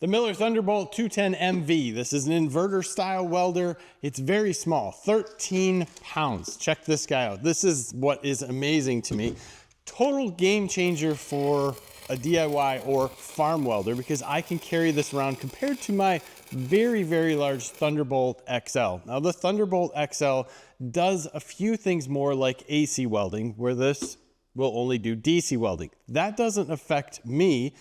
The Miller Thunderbolt 210MV. This is an inverter style welder. It's very small, 13 pounds. Check this guy out. This is what is amazing to me. Total game changer for a DIY or farm welder because I can carry this around compared to my very, very large Thunderbolt XL. Now the Thunderbolt XL does a few things more like AC welding, where this will only do DC welding. That doesn't affect me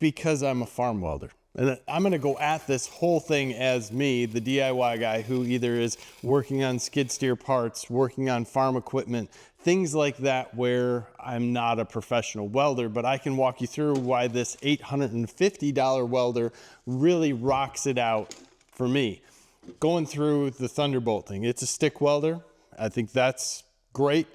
because I'm a farm welder. And I'm gonna go at this whole thing as me, the DIY guy who either is working on skid steer parts, working on farm equipment, things like that where I'm not a professional welder, but I can walk you through why this $850 welder really rocks it out for me. Going through the Thunderbolt thing, it's a stick welder. I think that's great.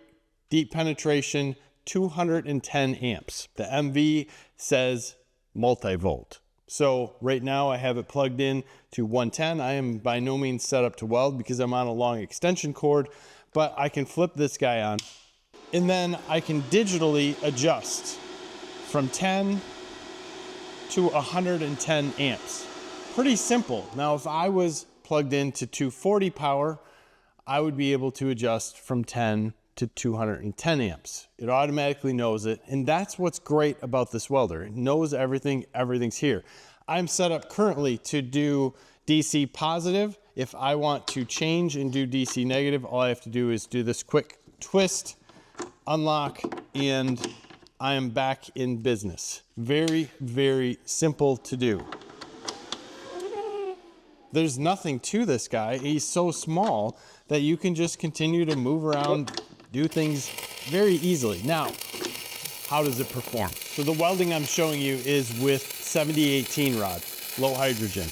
Deep penetration, 210 amps. The MV says multi-volt. So right now I have it plugged in to 110. I am by no means set up to weld because I'm on a long extension cord, but I can flip this guy on and then I can digitally adjust from 10 to 110 amps. Pretty simple. Now, if I was plugged into 240 power, I would be able to adjust from 10 to 210 amps. It automatically knows it, and that's what's great about this welder. It knows everything, everything's here. I'm set up currently to do DC positive. If I want to change and do DC negative, all I have to do is do this quick twist, unlock, and I am back in business. Very, very simple to do. There's nothing to this guy. He's so small that you can just continue to move around, do things very easily. Now, how does it perform? So the welding I'm showing you is with 7018 rod, low hydrogen.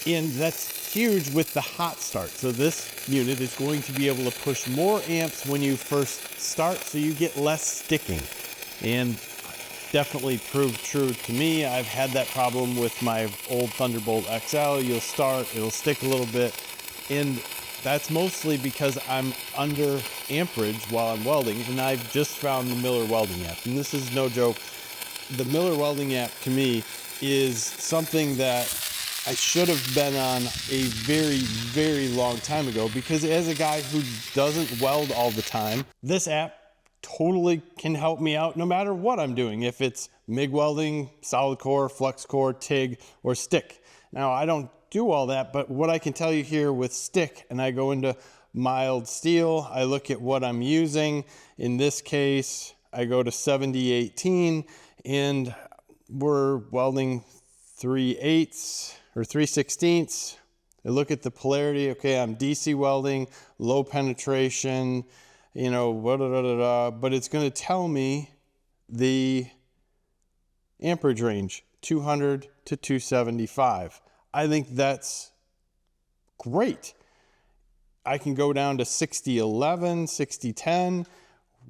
And that's huge with the hot start. So this unit is going to be able to push more amps when you first start, so you get less sticking. And definitely proved true to me. I've had that problem with my old Thunderbolt XL. You'll start, it'll stick a little bit. And that's mostly because I'm under amperage while I'm welding, and I've just found the Miller welding app. And this is no joke. The Miller welding app to me is something that I should have been on a very, very long time ago, because as a guy who doesn't weld all the time, this app totally can help me out no matter what I'm doing. If it's MIG welding, solid core, flux core, TIG, or stick. Now, I don't do all that, but what I can tell you here with stick, and I go into mild steel, I look at what I'm using. In this case, I go to 7018, and we're welding 3/8 or 3/16. I look at the polarity. Okay, I'm DC welding, low penetration, you know, but it's going to tell me the amperage range, 200 to 275. I think that's great. I can go down to 6011, 6010,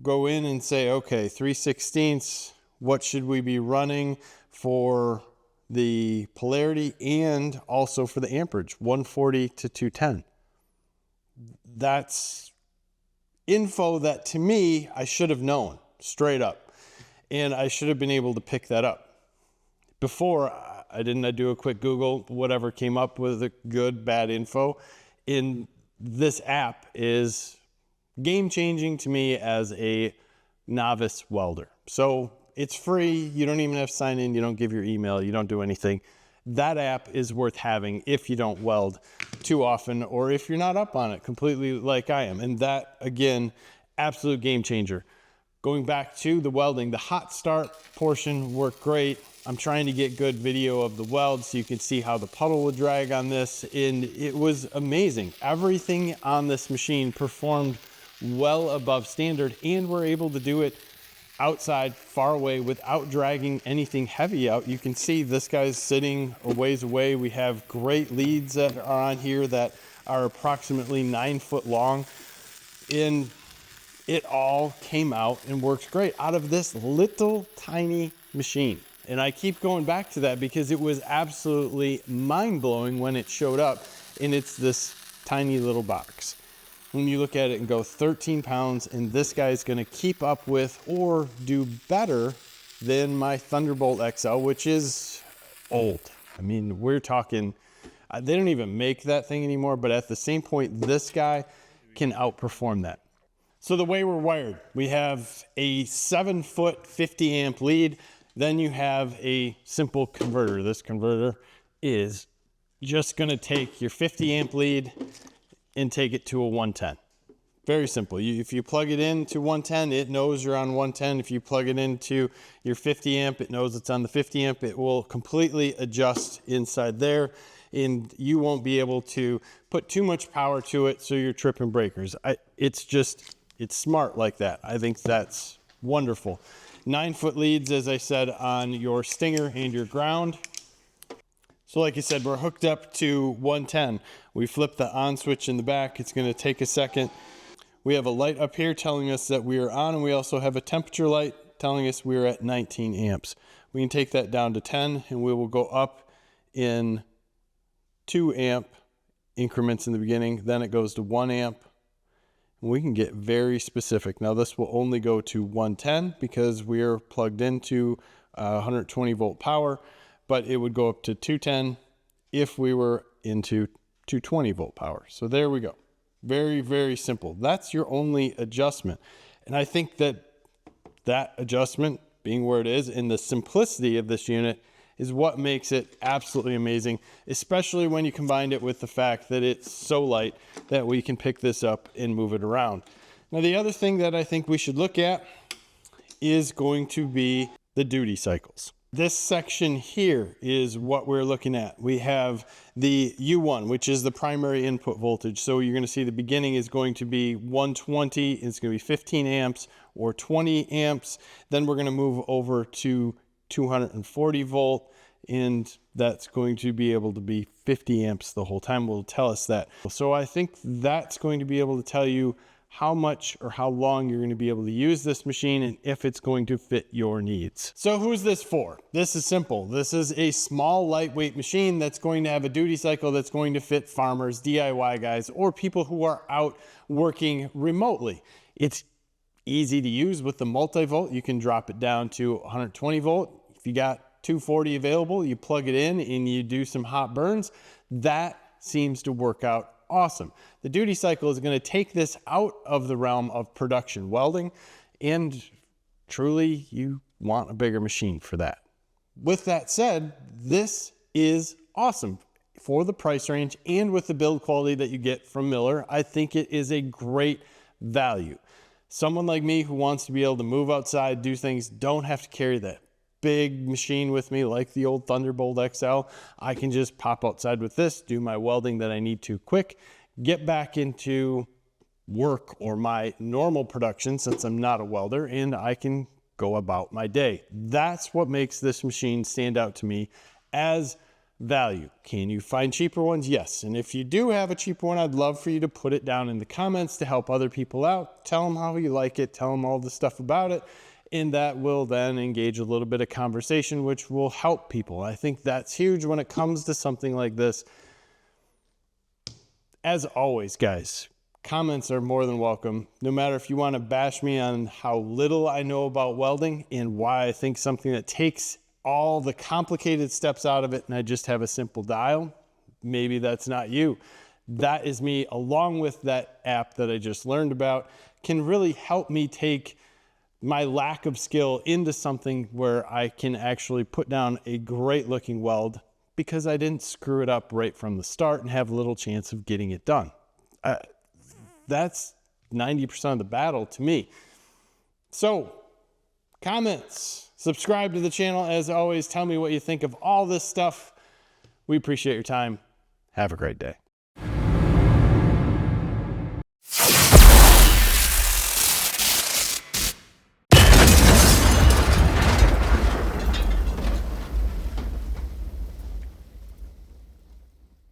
go in and say, okay, 3/16, what should we be running for the polarity and also for the amperage, 140 to 210. That's info that to me, I should have known straight up. And I should have been able to pick that up. Before, I do a quick Google, whatever came up with the good, bad info. In this app is game changing to me as a novice welder. So it's free. You don't even have to sign in. You don't give your email. You don't do anything. That app is worth having if you don't weld too often, or if you're not up on it completely like I am. And that, again, absolute game changer. Going back to the welding, the hot start portion worked great. I'm trying to get good video of the weld so you can see how the puddle would drag on this, and it was amazing. Everything on this machine performed well above standard, and we're able to do it outside, far away, without dragging anything heavy out. You can see this guy's sitting a ways away. We have great leads that are on here that are approximately 9 foot long, and it all came out and works great out of this little tiny machine. And I keep going back to that because it was absolutely mind-blowing when it showed up, and it's this tiny little box. When you look at it and go 13 pounds, and this guy's gonna keep up with or do better than my Thunderbolt XL, which is old. I mean, we're talking, they don't even make that thing anymore, but at the same point, this guy can outperform that. So the way we're wired, we have a 7-foot 50 amp lead. Then you have a simple converter. This converter is just gonna take your 50 amp lead and take it to a 110. Very simple. If you plug it into 110, it knows you're on 110. If you plug it into your 50 amp, it knows it's on the 50 amp. It will completely adjust inside there, and you won't be able to put too much power to it so you're tripping breakers. It's smart like that. I think that's wonderful. 9-foot leads, as I said, on your stinger and your ground. So like I said, we're hooked up to 110. We flip the on switch in the back. It's gonna take a second. We have a light up here telling us that we are on, and we also have a temperature light telling us we're at 19 amps. We can take that down to 10, and we will go up in 2 amp increments in the beginning. Then it goes to 1 amp. And we can get very specific. Now this will only go to 110 because we are plugged into 120 volt power, but it would go up to 210 if we were into 220 volt power. So there we go. Very, very simple. That's your only adjustment. And I think that adjustment being where it is and the simplicity of this unit is what makes it absolutely amazing, especially when you combine it with the fact that it's so light that we can pick this up and move it around. Now, the other thing that I think we should look at is going to be the duty cycles. This section here is what we're looking at. We have the U1, which is the primary input voltage. So you're gonna see the beginning is going to be 120, it's gonna be 15 amps or 20 amps. Then we're gonna move over to 240 volt, and that's going to be able to be 50 amps the whole time. Will tell us that. So I think that's going to be able to tell you how much or how long you're going to be able to use this machine and if it's going to fit your needs. So who's this for? This is simple. This is a small, lightweight machine that's going to have a duty cycle that's going to fit farmers, DIY guys, or people who are out working remotely. It's easy to use with the multi-volt. You can drop it down to 120 volt. If you got 240 available, you plug it in and you do some hot burns. That seems to work out awesome. The duty cycle is going to take this out of the realm of production welding, and truly you want a bigger machine for that. With that said, this is awesome for the price range and with the build quality that you get from Miller. I think it is a great value. Someone like me who wants to be able to move outside, do things, don't have to carry that big machine with me like the old Thunderbolt XL. I can just pop outside with this, do my welding that I need to quick, get back into work or my normal production since I'm not a welder, and I can go about my day. That's what makes this machine stand out to me as value. Can you find cheaper ones? Yes. And if you do have a cheaper one, I'd love for you to put it down in the comments to help other people out. Tell them how you like it, tell them all the stuff about it, and that will then engage a little bit of conversation, which will help people. I think that's huge when it comes to something like this. As always, guys, comments are more than welcome. No matter if you want to bash me on how little I know about welding and why I think something that takes all the complicated steps out of it and I just have a simple dial, maybe that's not you. That is me, along with that app that I just learned about, can really help me take my lack of skill into something where I can actually put down a great looking weld because I didn't screw it up right from the start and have little chance of getting it done. That's 90% of the battle to me. So, comments, subscribe to the channel. As always, tell me what you think of all this stuff. We appreciate your time. Have a great day.